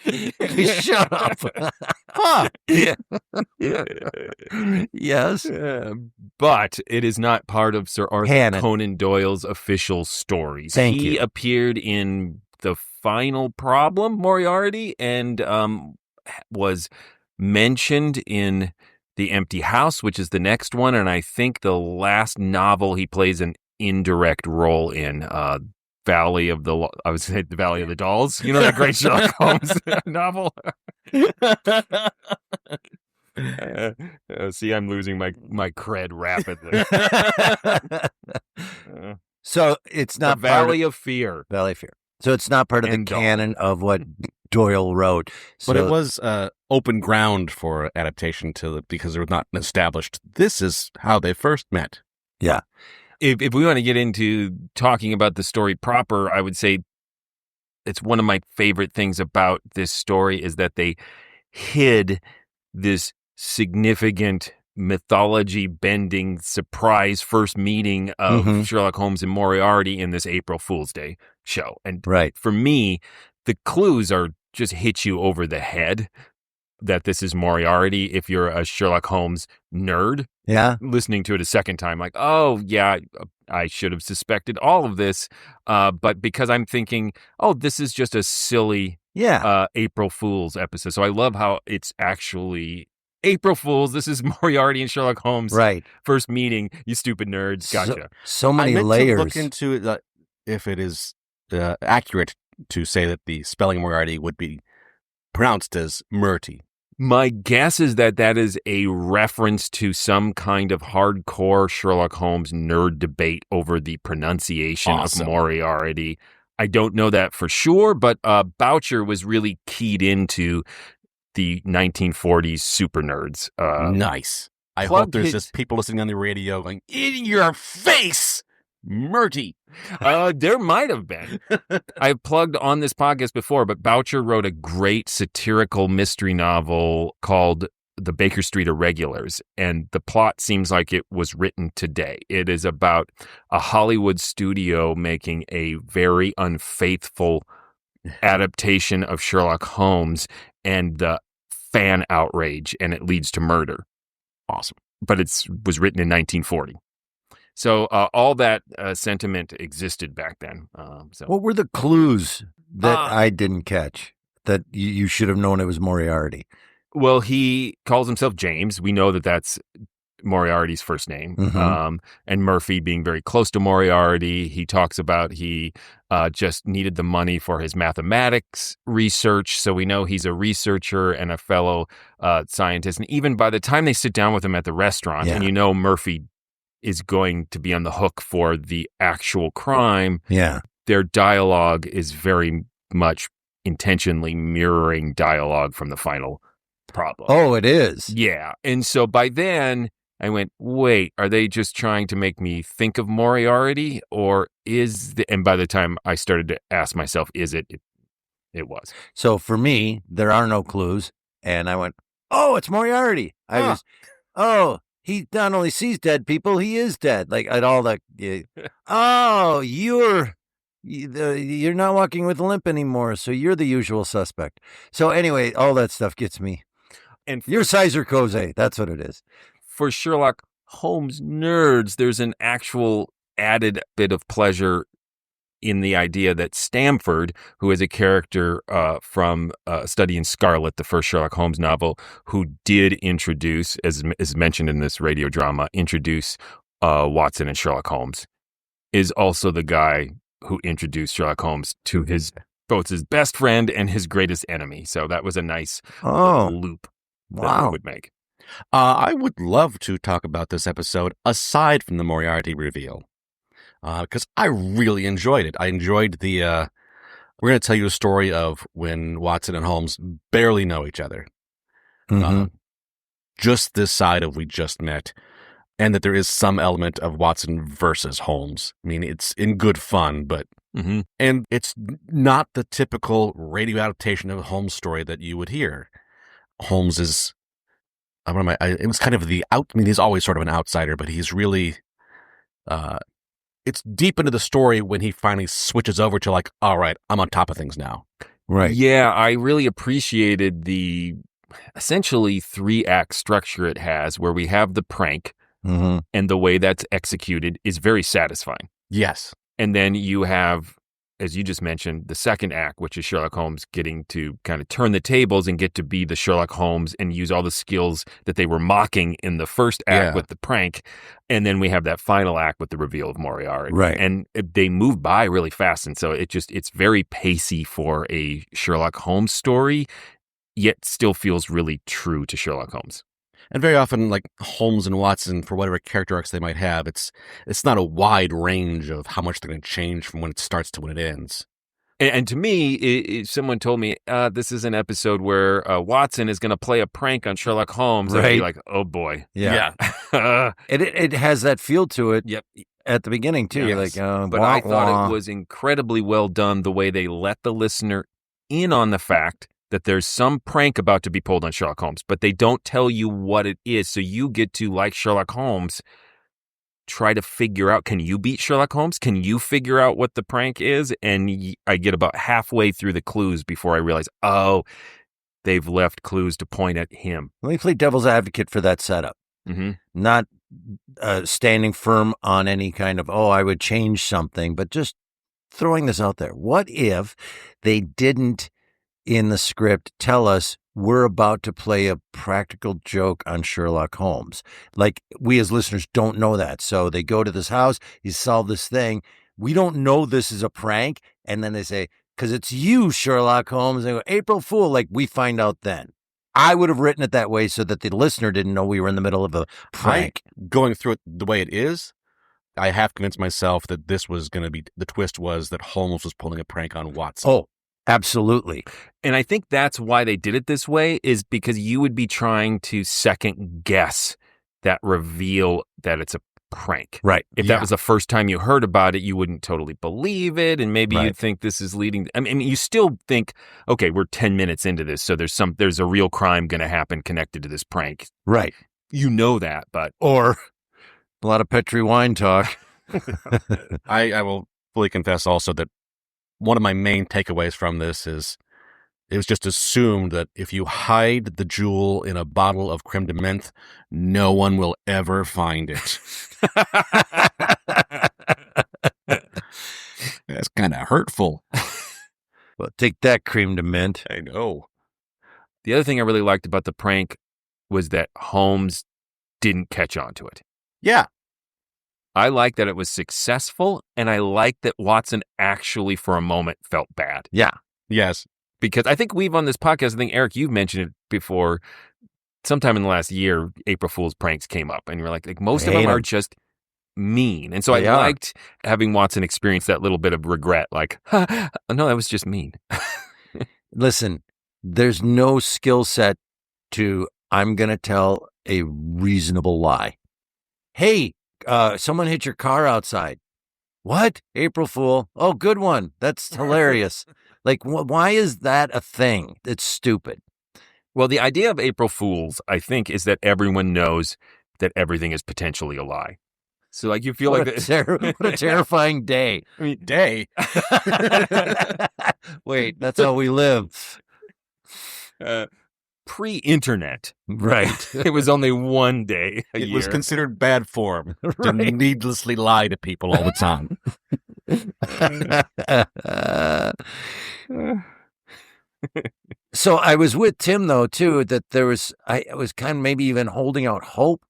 Shut up. Huh. Yeah. Yes. But it is not part of Sir Arthur Canon. Conan Doyle's official stories. Thank He you. appeared in The Final Problem, Moriarty, and was mentioned in The Empty House, which is the next one, and I think the last novel he plays an indirect role in, Valley of the Dolls. You know that great Sherlock Holmes novel? See, I'm losing my cred rapidly. So it's not The Valley of Fear. Valley of Fear. So it's not part of the And Doll. canon of what Doyle wrote. But So- it was open ground for adaptation because it was not established. This is how they first met. Yeah. If we want to get into talking about the story proper, I would say it's one of my favorite things about this story is that they hid this significant mythology-bending surprise first meeting of Mhm. Sherlock Holmes and Moriarty in this April Fool's Day show. And Right. for me, the clues are just hit you over the head that this is Moriarty if you're a Sherlock Holmes nerd. Yeah. Listening to it a second time, like, oh, yeah, I should have suspected all of this. But because I'm thinking, oh, this is just a silly Yeah. April Fool's episode. So I love how it's actually April Fool's. This is Moriarty and Sherlock Holmes. Right. First meeting, you stupid nerds. Gotcha. So many I meant layers. to look into if it is accurate to say that the spelling Moriarty would be pronounced as Murty. My guess is that is a reference to some kind of hardcore Sherlock Holmes nerd debate over the pronunciation Awesome. of Moriarty. I don't know that for sure, but Boucher was really keyed into the 1940s super nerds. Nice. I Plug hope there's his- just people listening on the radio going, in your face, Murty. There might have been. I've plugged on this podcast before, but Boucher wrote a great satirical mystery novel called The Baker Street Irregulars, and the plot seems like it was written today. It is about a Hollywood studio making a very unfaithful adaptation of Sherlock Holmes and the fan outrage, and it leads to murder. Awesome. But it was written in 1940. So all that sentiment existed back then. So What were the clues that Uh, I didn't catch that you should have known it was Moriarty? Well, he calls himself James. We know that that's Moriarty's first name. Mhm. And Murphy being very close to Moriarty. He talks about he just needed the money for his mathematics research. So we know he's a researcher and a fellow scientist. And even by the time they sit down with him at the restaurant, Yeah. and you know Murphy is going to be on the hook for the actual crime. Yeah. Their dialogue is very much intentionally mirroring dialogue from the final problem. Oh, it is. Yeah. And so by then I went, wait, are they just trying to make me think of Moriarty? Or and by the time I started to ask myself, is it? It was. So for me, there are no clues. And I went, oh, it's Moriarty. He not only sees dead people, he is dead. Like at all that. Oh, you're not walking with a limp anymore. So you're the usual suspect. So anyway, all that stuff gets me. And you're Sizer Koze. That's what it is. For Sherlock Holmes nerds, there's an actual added bit of pleasure in the idea that Stamford, who is a character from Study in Scarlet, the first Sherlock Holmes novel, who did introduce, as mentioned in this radio drama, Watson and Sherlock Holmes, is also the guy who introduced Sherlock Holmes to both his best friend and his greatest enemy. So that was a nice loop that would make. I would love to talk about this episode aside from the Moriarty reveal. Because I really enjoyed it. I enjoyed we're going to tell you a story of when Watson and Holmes barely know each other. Mm-hmm. Just this side of we just met. And that there is some element of Watson versus Holmes. I mean, it's in good fun, but... Mm-hmm. And it's not the typical radio adaptation of a Holmes story that you would hear. Holmes is... it was kind of he's always sort of an outsider, but he's really... it's deep into the story when he finally switches over to like, all right, I'm on top of things now. Right. Yeah, I really appreciated the essentially 3-act structure it has, where we have the prank, mm-hmm. and the way that's executed is very satisfying. Yes. And then you have, as you just mentioned, the second act, which is Sherlock Holmes getting to kind of turn the tables and get to be the Sherlock Holmes and use all the skills that they were mocking in the first act with the prank. And then we have that final act with the reveal of Moriarty. Right. And they move by really fast. And so it's very pacey for a Sherlock Holmes story, yet still feels really true to Sherlock Holmes. And very often, like Holmes and Watson, for whatever character arcs they might have, it's not a wide range of how much they're going to change from when it starts to when it ends. And to me, if someone told me this is an episode where Watson is going to play a prank on Sherlock Holmes, I'd be like, oh boy. Yeah. It has that feel to it. Yep. At the beginning, too. Yes. Like, but I thought it was incredibly well done the way they let the listener in on the fact that there's some prank about to be pulled on Sherlock Holmes, but they don't tell you what it is. So you get to, like Sherlock Holmes, try to figure out, can you beat Sherlock Holmes? Can you figure out what the prank is? And I get about halfway through the clues before I realize, they've left clues to point at him. Let me play devil's advocate for that setup. Mm-hmm. Not standing firm on any kind of, I would change something, but just throwing this out there. What if they didn't, in the script, tell us we're about to play a practical joke on Sherlock Holmes? Like, we as listeners don't know that. So they go to this house, you solve this thing. We don't know this is a prank. And then they say, because it's you, Sherlock Holmes. They go, April Fool. Like, we find out then. I would have written it that way so that the listener didn't know we were in the middle of a prank. Going through it the way it is, I have convinced myself that this was going to be, the twist was that Holmes was pulling a prank on Watson. Oh, absolutely. And I think that's why they did it this way, is because you would be trying to second guess that reveal that it's a prank. Right. If that was the first time you heard about it, you wouldn't totally believe it. And maybe you'd think this is leading. I mean, you still think, okay, we're 10 minutes into this. So there's a real crime going to happen connected to this prank. Right. You know that, but. Or a lot of Petri wine talk. I will fully confess also that one of my main takeaways from this is it was just assumed that if you hide the jewel in a bottle of creme de menthe, no one will ever find it. That's kind of hurtful. Well, take that, creme de menthe. I know. The other thing I really liked about the prank was that Holmes didn't catch on to it. Yeah. I like that it was successful, and I like that Watson actually, for a moment, felt bad. Yeah. Yes. Because I think we've on this podcast, I think, Eric, you've mentioned it before, sometime in the last year, April Fool's pranks came up, and you're like most of them are just mean. And so I liked having Watson experience that little bit of regret, like, no, that was just mean. Listen, there's no skill set to, I'm going to tell a reasonable lie. Hey, someone hit your car outside. What? April Fool. Oh, good one. That's hilarious. Like, why is that a thing? It's stupid. Well, the idea of April Fools, I think, is that everyone knows that everything is potentially a lie. So, like, you feel what like... what a terrifying day. I mean, day. Wait, that's how we live. Pre-internet. Right. It was only one day a year. It was considered bad form to needlessly lie to people all the time. So I was with Tim, though, too, that I was kind of maybe even holding out hope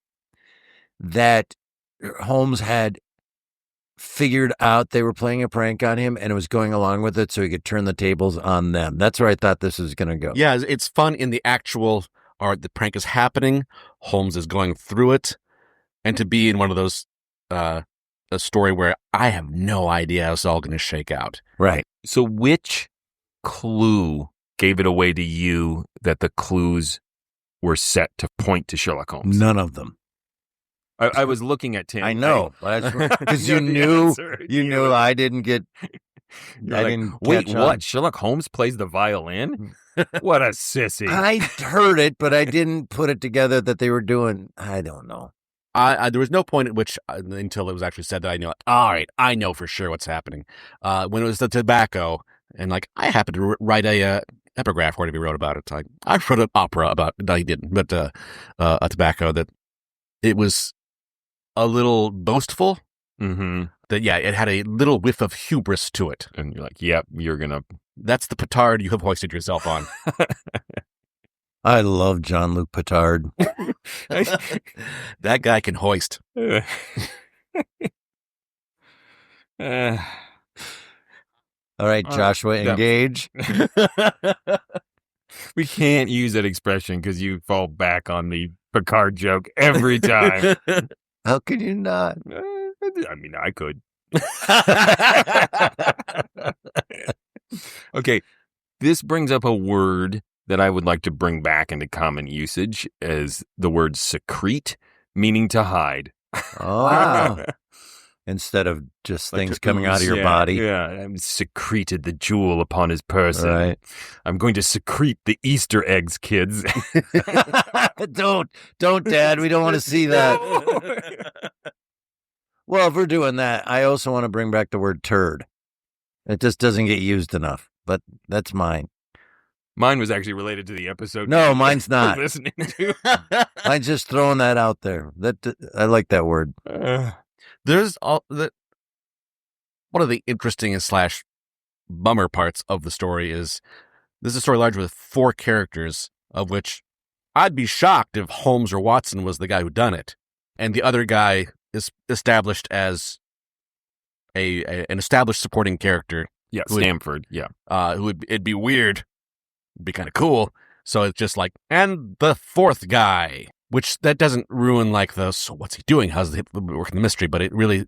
that Holmes had figured out they were playing a prank on him and it was going along with it so he could turn the tables on them. That's where I thought this was going to go. Yeah, it's fun in the actual, the prank is happening, Holmes is going through it, and to be in one of those, a story where I have no idea how it's all going to shake out. Right. So which clue gave it away to you that the clues were set to point to Sherlock Holmes? None of them. I was looking at Tim. I know, because you knew I didn't get. Wait, what? Sherlock Holmes plays the violin? What a sissy! I heard it, but I didn't put it together that they were doing. I don't know. There was no point at which, until it was actually said that I knew. All right, I know for sure what's happening. When it was the tobacco, and like I happened to write a epigraph, whatever he wrote about it. I wrote an opera about. No, he didn't, but a tobacco that it was a little boastful. Mm-hmm. That, yeah, it had a little whiff of hubris to it. And you're like, yep, you're going to... That's the petard you have hoisted yourself on. I love Jean-Luc Petard. That guy can hoist. All right, Joshua, engage. We can't use that expression because you fall back on the Picard joke every time. How could you not? I mean, I could. Okay, this brings up a word that I would like to bring back into common usage as the word secrete, meaning to hide. Oh. Instead of just like things coming out of your body. Yeah, I secreted the jewel upon his person. Right. I'm going to secrete the Easter eggs, kids. Don't, Dad. We don't want to see that. Well, if we're doing that, I also want to bring back the word turd. It just doesn't get used enough, but that's mine. Mine was actually related to the episode. No, mine's not. Listening to. I'm just throwing that out there. I like that word. There's one of the interesting / bummer parts of the story is this is a story large with 4 characters, of which I'd be shocked if Holmes or Watson was the guy who done it, and the other guy is established as an established supporting character. Yeah, Stamford. Yeah, it'd be weird, it'd be kind of cool. So it's just like, and the 4th guy. Which that doesn't ruin so what's he doing? How's the work in the mystery? But it really,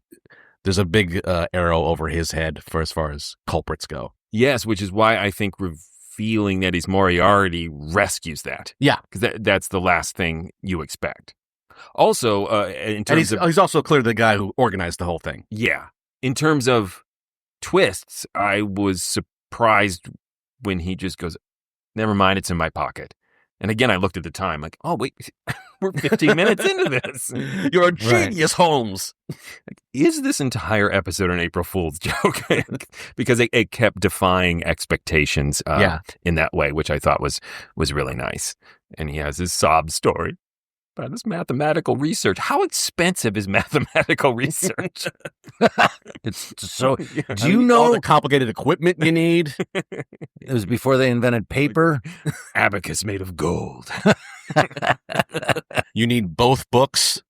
there's a big arrow over his head as far as culprits go. Yes, which is why I think revealing that he's Moriarty rescues that. Yeah. Because that's the last thing you expect. Also, in terms of... he's also clearly the guy who organized the whole thing. Yeah. In terms of twists, I was surprised when he just goes, never mind, it's in my pocket. And again, I looked at the time like, oh, wait, we're 15 minutes into this. You're a genius, right. Holmes. Is this entire episode an April Fool's joke? Because it kept defying expectations in that way, which I thought was really nice. And he has his sob story about his mathematical research. How expensive is mathematical research? It's so... Do you know all the complicated equipment you need? It was before they invented paper. Abacus made of gold. You need both books.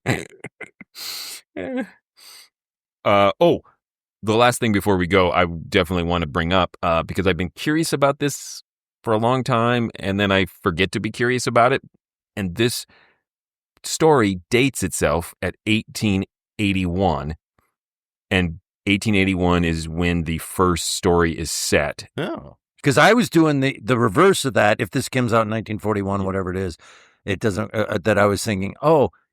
The last thing before we go, I definitely want to bring up, because I've been curious about this for a long time, and then I forget to be curious about it. And this story dates itself at 1881, and 1881 is when the first story is set. Oh. Because I was doing the reverse of that. If this comes out in 1941, whatever it is, it doesn't, that I was thinking,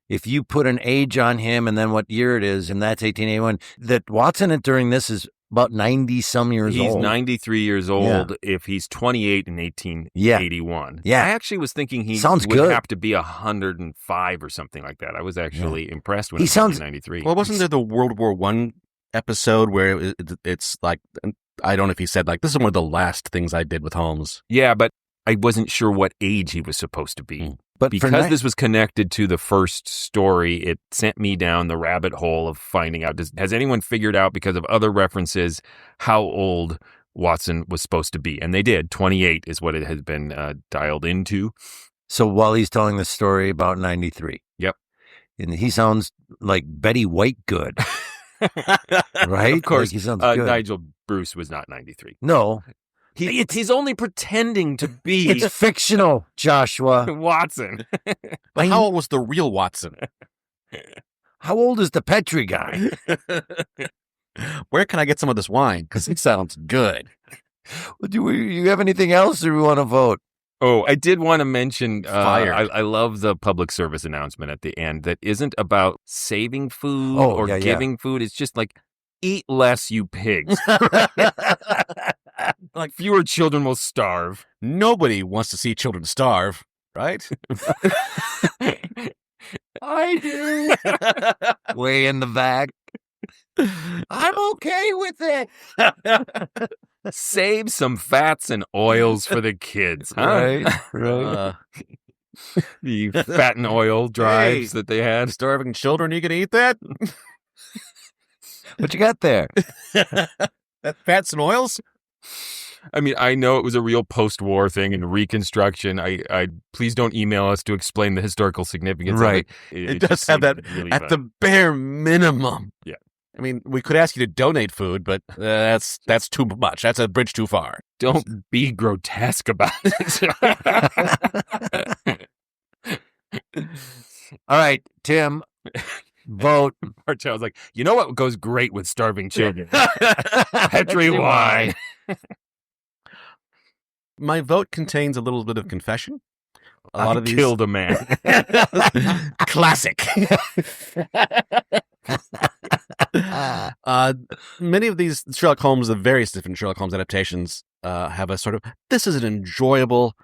if you put an age on him and then what year it is, and that's 1881, that Watson during this is about 90-some years old. He's 93 years old if he's 28 in 1881. Yeah. I actually was thinking he Sounds would good. have to be 105 or something like that. I was actually impressed when He he sounds- 93. Well, wasn't there the World War I episode where it's like, I don't know if he said, like, this is one of the last things I did with Holmes. Yeah, but I wasn't sure what age he was supposed to be. But Because this was connected to the first story, it sent me down the rabbit hole of finding out, has anyone figured out, because of other references, how old Watson was supposed to be? And they did. 28 is what it has been dialed into. So while he's telling the story about 93. Yep. And he sounds like Betty White good, right? Of course, Like he sounds good. Nigel Bruce was not 93. No. He's only pretending to be It's fictional, Joshua. Watson. But how old was the real Watson? How old is the Petri guy? Where can I get some of this wine? Because it sounds good. Do you have anything else, or do we want to vote? Oh, I did want to mention, Fired. I love the public service announcement at the end that isn't about saving food Oh, or yeah, yeah. giving food. It's just like, eat less, you pigs. Like, fewer children will starve. Nobody wants to see children starve, right? I do. Way in the back. I'm okay with it. Save some fats and oils for the kids, huh? Right. The fat and oil drives Hey. that they had. Starving children, you can eat that? What you got there? That fats and oils? I mean, I know it was a real post-war thing and Reconstruction. I please don't email us to explain the historical significance Right. of it. It does just have that seemed really at fun. the bare minimum. Yeah. I mean, we could ask you to donate food, but that's too much. That's a bridge too far. Don't be grotesque about it. All right, Tim, vote. Martel's like, you know what goes great with starving children? Petri wine. My vote contains a little bit of confession. A lot I of these killed a man. classic. Many of these Sherlock Holmes, the various different Sherlock Holmes adaptations, have a sort of, this is an enjoyable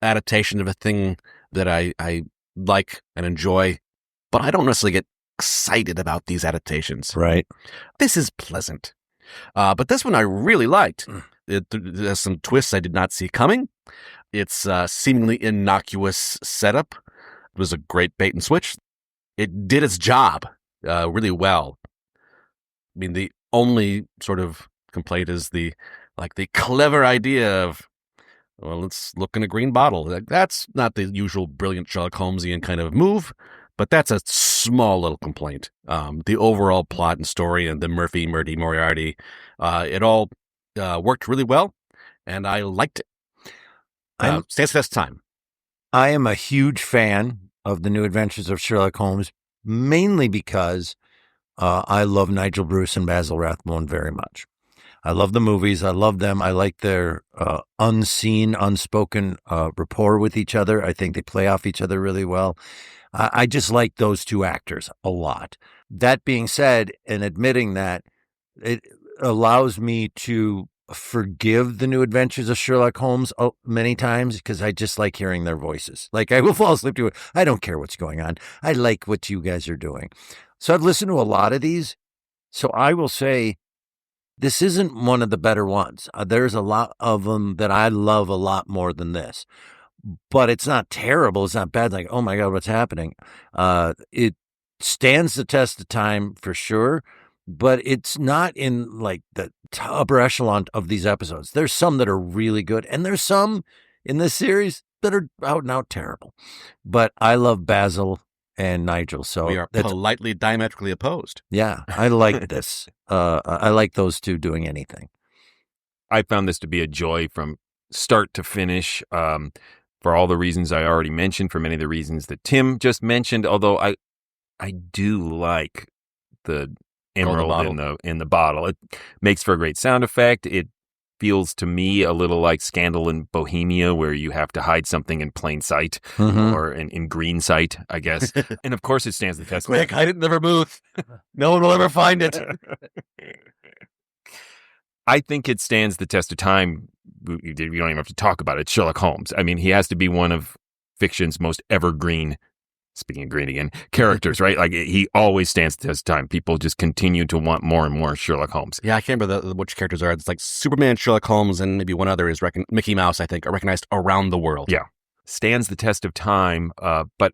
adaptation of a thing that I like and enjoy, but I don't necessarily get excited about these adaptations. Right. This is pleasant. But this one I really liked. There's some twists I did not see coming. It's seemingly innocuous setup. It was a great bait and switch. It did its job really well. I mean, the only sort of complaint is the clever idea of, well, let's look in a green bottle. That's not the usual brilliant Sherlock Holmesian kind of move, but that's a small little complaint. The overall plot and story and the Murphy, Moriarty, it all worked really well, and I liked it. Stands the test of time. I am a huge fan of the New Adventures of Sherlock Holmes, mainly because I love Nigel Bruce and Basil Rathbone very much. I love the movies. I love them. I like their unseen, unspoken rapport with each other. I think they play off each other really well. I just like those two actors a lot. That being said, and admitting that, it allows me to forgive the New Adventures of Sherlock Holmes many times because I just like hearing their voices. Like, I will fall asleep to it. I don't care what's going on. I like what you guys are doing. So I've listened to a lot of these. So I will say this isn't one of the better ones. There's a lot of them that I love a lot more than this. But it's not terrible. It's not bad. Like, oh my God, what's happening? It stands the test of time for sure. But it's not in like the upper echelon of these episodes. There's some that are really good, and there's some in this series that are out and out terrible. But I love Basil and Nigel, so We are politely diametrically opposed. yeah, I like this. I like those two doing anything. I found this to be a joy from start to finish. for all the reasons I already mentioned, for many of the reasons that Tim just mentioned, although I do like the emerald in the bottle. It makes for a great sound effect. It feels to me a little like Scandal in Bohemia, where you have to hide something in plain sight, or in green sight, I guess. And of course, it stands the test. Quick, hide it in the vermouth. No one will ever find it. I think it stands the test of time. We don't even have to talk about it. Sherlock Holmes. I mean, he has to be one of fiction's most evergreen, speaking of green again, characters, right? Like, he always stands the test of time. People just continue to want more and more Sherlock Holmes. Yeah, I can't remember which characters are. It's like Superman, Sherlock Holmes, and maybe one other is Mickey Mouse, I think, are recognized around the world. Yeah. Stands the test of time. But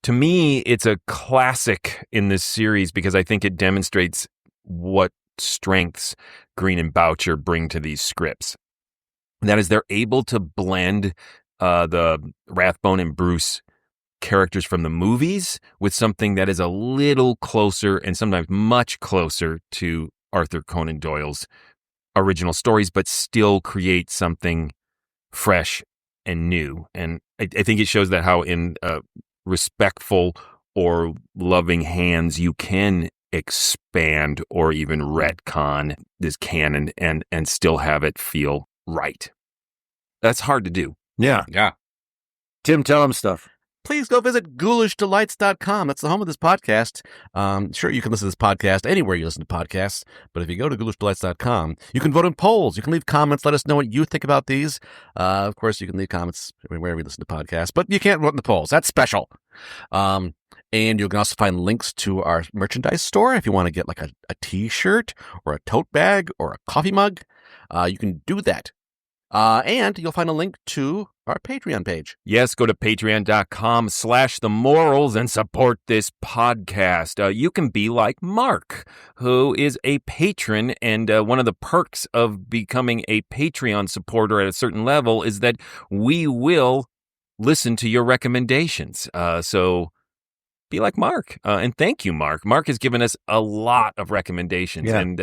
to me, it's a classic in this series because I think it demonstrates what strengths Green and Boucher bring to these scripts. And that is, they're able to blend the Rathbone and Bruce characters from the movies with something that is a little closer and sometimes much closer to Arthur Conan Doyle's original stories, but still create something fresh and new. And I think it shows that how in respectful or loving hands you can expand or even retcon this canon and still have it feel right. That's hard to do. Yeah. Yeah. Tim, tell him stuff. Please go visit ghoulishdelights.com. That's the home of this podcast. Sure, you can listen to this podcast anywhere you listen to podcasts, but if you go to ghoulishdelights.com, you can vote in polls. You can leave comments. Let us know what you think about these. Of course, you can leave comments wherever you listen to podcasts, but you can't vote in the polls. That's special. And you can also find links to our merchandise store if you want to get like a T-shirt or a tote bag or a coffee mug. You can do that. And you'll find a link to our Patreon page. Yes, go to patreon.com/themorals and support this podcast. You can be like Mark, who is a patron, and one of the perks of becoming a Patreon supporter at a certain level is that we will listen to your recommendations. So be like Mark. And thank you, Mark. Mark has given us a lot of recommendations, and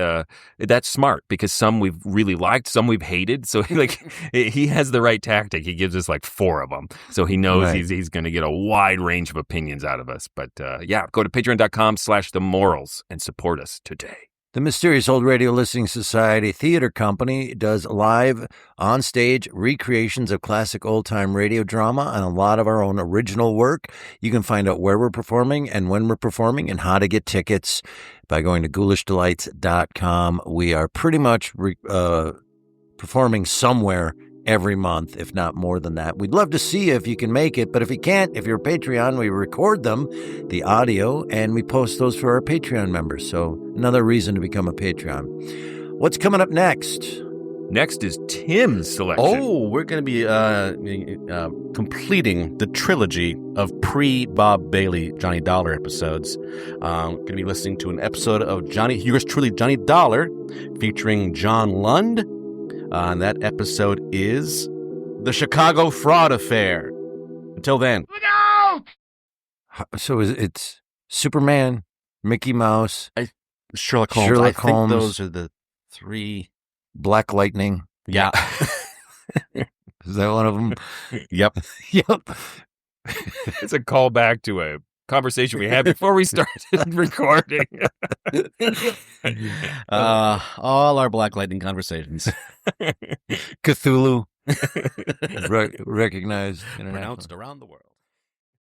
that's smart because some we've really liked, some we've hated. So he has the right tactic. He gives us like 4 of them. So he knows he's going to get a wide range of opinions out of us. But go to patreon.com/themorals and support us today. The Mysterious Old Radio Listening Society Theater Company does live, on-stage recreations of classic old-time radio drama and a lot of our own original work. You can find out where we're performing and when we're performing and how to get tickets by going to ghoulishdelights.com. We are pretty much performing somewhere every month, if not more than that. We'd love to see you if you can make it, but if you can't, if you're a Patreon, we record them, the audio, and we post those for our Patreon members. So another reason to become a Patreon. What's coming up next? Next is Tim's selection. Oh, we're going to be completing the trilogy of pre-Bob Bailey Johnny Dollar episodes. Going to be listening to an episode of yours truly, Johnny Dollar, featuring John Lund. And that episode is The Chicago Fraud Affair. Until then. Look out! So it's Superman, Mickey Mouse, Sherlock Holmes. Sherlock I think Holmes. those are the 3. Black Lightning. Yeah. Is that one of them? Yep. Yep. It's a callback to a conversation we had before we started recording. All our Black Lightning conversations. Cthulhu. Recognized. Pronounced around the world.